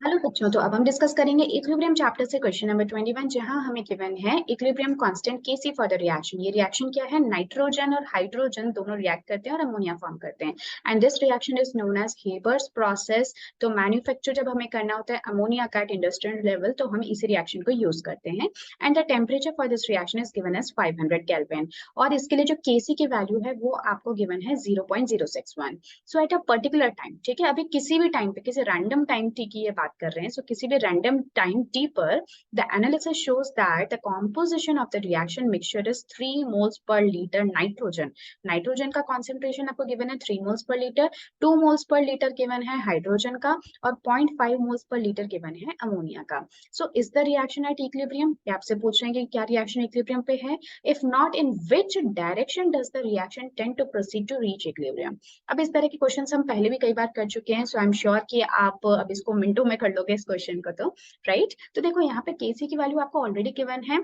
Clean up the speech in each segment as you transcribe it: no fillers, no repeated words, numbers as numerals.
Hello बच्चों, तो अब हम डिस्कस करेंगे इक्विलिब्रियम चैप्टर से क्वेश्चन नंबर 21, जहां हमें गिवन है equilibrium constant KC for the reaction. ये रिएक्शन क्या है? नाइट्रोजन और हाइड्रोजन दोनों रिएक्ट करते हैं और अमोनिया फॉर्म करते हैं, and this reaction is known as Haber's process. तो मैन्युफैक्चर जब हमें करना होता है अमोनिया का एट इंडस्ट्रियल लेवल, तो हम इसी रिएक्शन को यूज करते हैं। And the temperature for this reaction is given as 500 kelvin, और इसके लिए जो केसी की वैल्यू है वो आपको गिवन है 0.061। सो एट अ पर्टिकुलर टाइम, ठीक है, अभी किसी भी टाइम पे, किसी रैंडम टाइम टी की ये बात कर रहे हैं, सो किसी भी रैंडम टाइम टी पर the analysis shows that the composition of the reaction mixture is 3 moles per litre nitrogen. Nitrogen का कॉन्सेंट्रेशन आपको गिवन है 3 moles per litre, 2 moles per litre given है हाइड्रोजन का, और 0.5 मोल्स पर लीटर गिवन है ammonia का। So is the reaction at equilibrium? ये आपसे पूछ रहे हैं कि क्या रिएक्शन इक्विलिब्रियम पे है। If not, in which direction does the reaction tend to proceed to reach equilibrium? अब इस तरह के क्वेश्चंस हम पहले भी कई बार कर चुके हैं, सो आई एम श्योर कि आप अब इसको मिनटों में कर लोगे इस क्वेश्चन को, तो राइट। तो देखो यहाँ पे केसी की वैल्यू आपको ऑलरेडी गिवन है,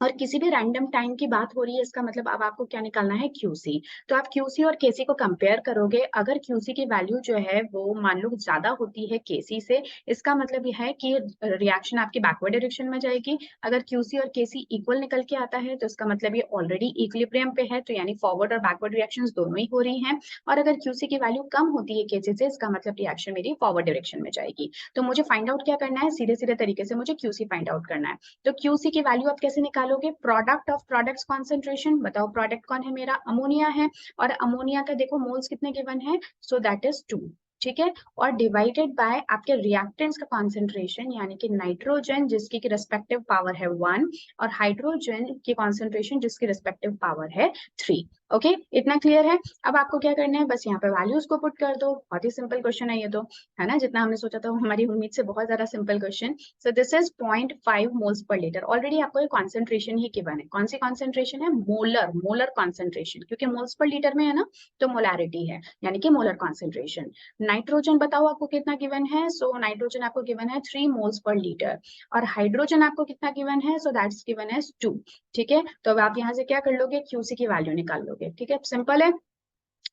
और किसी भी रैंडम टाइम की बात हो रही है, इसका मतलब अब आपको क्या निकालना है? क्यूसी। तो आप क्यूसी और केसी को कंपेयर करोगे। अगर क्यूसी की वैल्यू जो है वो मान लो ज्यादा होती है केसी से, इसका मतलब यह है कि रिएक्शन आपकी बैकवर्ड डायरेक्शन में जाएगी। अगर क्यूसी और केसी इक्वल निकल के आता है, तो इसका मतलब ये ऑलरेडी इक्विलिब्रियम पे है, तो यानी फॉरवर्ड और बैकवर्ड रिएक्शंस दोनों ही हो रही हैं। और अगर क्यूसी की वैल्यू कम होती है केसी से, इसका मतलब रिएक्शन मेरी फॉरवर्ड डायरेक्शन में जाएगी। तो मुझे फाइंड आउट क्या करना है? सीधे सीधे तरीके से मुझे क्यूसी फाइंड आउट करना है। तो क्यूसी की वैल्यू आप कैसे निकालोगे? Product of products concentration. बताओ प्रोडक्ट कौन है? मेरा अमोनिया है, और अमोनिया का देखो मोल्स कितने गिवन है, सो दैट इज 2, ठीक है, और डिवाइडेड बाय आपके रिएक्टेंट्स का कॉन्सेंट्रेशन, यानी कि नाइट्रोजन जिसकी रिस्पेक्टिव पावर है 1, और हाइड्रोजन की कॉन्सेंट्रेशन जिसकी रिस्पेक्टिव पावर है 3। ओके, इतना क्लियर है? अब आपको क्या करना है? बस यहाँ पे वैल्यूज को पुट कर दो। बहुत ही सिंपल क्वेश्चन है ये तो, है ना? जितना हमने सोचा था हमारी उम्मीद से बहुत ज्यादा simple question. So this is 0.5 moles per litre. Already आपको ये कॉन्सेंट्रेशन ही गिवन है। कौन सी कॉन्सेंट्रेशन है? मोलर, मोलर कॉन्सेंट्रेशन, क्योंकि मोल्स पर लीटर में है ना, तो मोलैरिटी है, यानी कि मोलर कॉन्सेंट्रेशन। नाइट्रोजन बताओ आपको कितना गिवन है? सो नाइट्रोजन आपको गिवन है 3 मोल्स पर लीटर, और हाइड्रोजन आपको कितना गिवन है? सो दैट्स गिवन है 2, ठीक है। तो अब आप यहाँ से क्या कर लोगे? क्यूसी की वैल्यू निकाल लोगे, ठीक है, सिंपल है।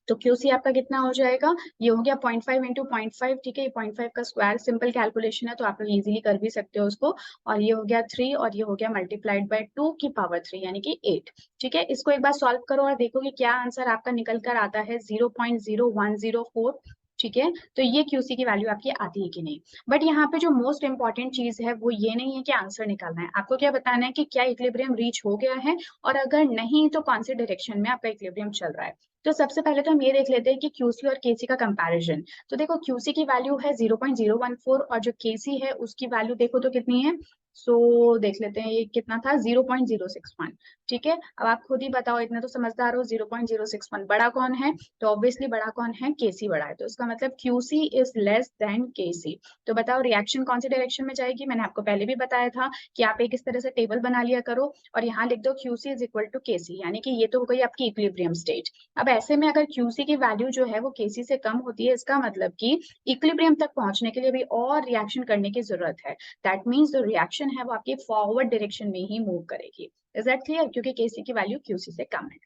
तो क्यूसी आपका कितना हो जाएगा? ये हो गया 0.5 इंटू 0.5, ठीक है, ये 0.5 का स्क्वायर, सिंपल कैलकुलेशन है तो आप लोग इजीली कर भी सकते हो उसको। और ये हो गया 3, और ये हो गया मल्टीप्लाइड बाय 2 की पावर 3, यानी कि 8, ठीक है। इसको एक बार सॉल्व करो और देखो कि क्या आंसर आपका निकल कर आता है, 0.0104, ठीक है। तो ये क्यूसी की वैल्यू आपकी आती है कि नहीं? बट यहाँ पे जो मोस्ट इंपॉर्टेंट चीज है वो ये नहीं है कि आंसर निकालना है, आपको क्या बताना है कि क्या इक्विलिब्रियम रीच हो गया है, और अगर नहीं तो कौन सी डायरेक्शन में आपका इक्विलिब्रियम चल रहा है। तो सबसे पहले तो हम ये देख लेते हैं कि क्यूसी और केसी का कंपैरिजन। तो देखो क्यूसी की वैल्यू है 0.014, और जो केसी है उसकी वैल्यू देखो तो कितनी है। सो देख लेते हैं ये कितना था, 0.061, ठीक है। अब आप खुद ही बताओ, इतने तो समझदार हो, 0.061 बड़ा कौन है? तो ऑब्वियसली बड़ा कौन है? केसी बड़ा है, तो इसका मतलब क्यूसी इज लेस देन केसी। तो बताओ रिएक्शन कौन सी डायरेक्शन में जाएगी? मैंने आपको पहले भी बताया था कि आप एक इस तरह से टेबल बना लिया करो, और यहाँ लिख दो क्यूसी इज इक्वल टू केसी, यानी कि ये तो हो गई आपकी इक्विलिब्रियम स्टेट। अब ऐसे में अगर क्यूसी की वैल्यू जो है वो केसी से कम होती है, इसका मतलब कि इक्विलिब्रियम तक पहुंचने के लिए भी और रिएक्शन करने की जरूरत है। दैट मीन्स जो रिएक्शन है वो आपकी फॉरवर्ड डायरेक्शन में ही मूव करेगी। Is that clear? क्योंकि केसी की वैल्यू क्यूसी से कम है।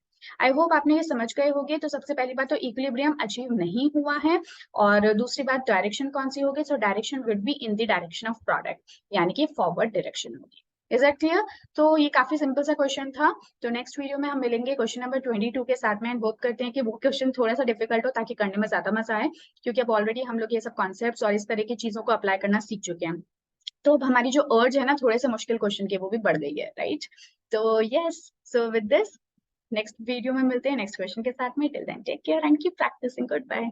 आई होप आपने ये समझ गए होंगे। तो सबसे पहली बात तो इक्विलिब्रियम अचीव नहीं हुआ है, और दूसरी बात डायरेक्शन कौन सी होगी? So direction would be in the direction of product, यानी कि फॉरवर्ड डायरेक्शन होगी। Is that clear? तो ये काफी सिंपल सा क्वेश्चन था। तो नेक्स्ट वीडियो में हम मिलेंगे क्वेश्चन नंबर 22 के साथ में, एंड होप करते हैं कि वो क्वेश्चन थोड़ा सा डिफिकल्ट हो ताकि करने में ज्यादा मजा आए, क्योंकि अब ऑलरेडी हम लोग ये सब कॉन्सेप्ट्स और इस तरह की चीजों को अप्लाई करना सीख चुके हैं। तो अब हमारी जो अर्ज है ना थोड़े से मुश्किल क्वेश्चन की, वो भी बढ़ गई है, राइट? तो yes, so with this next video में मिलते हैं नेक्स्ट क्वेश्चन के साथ में। Till then take care and keep practising. Good bye.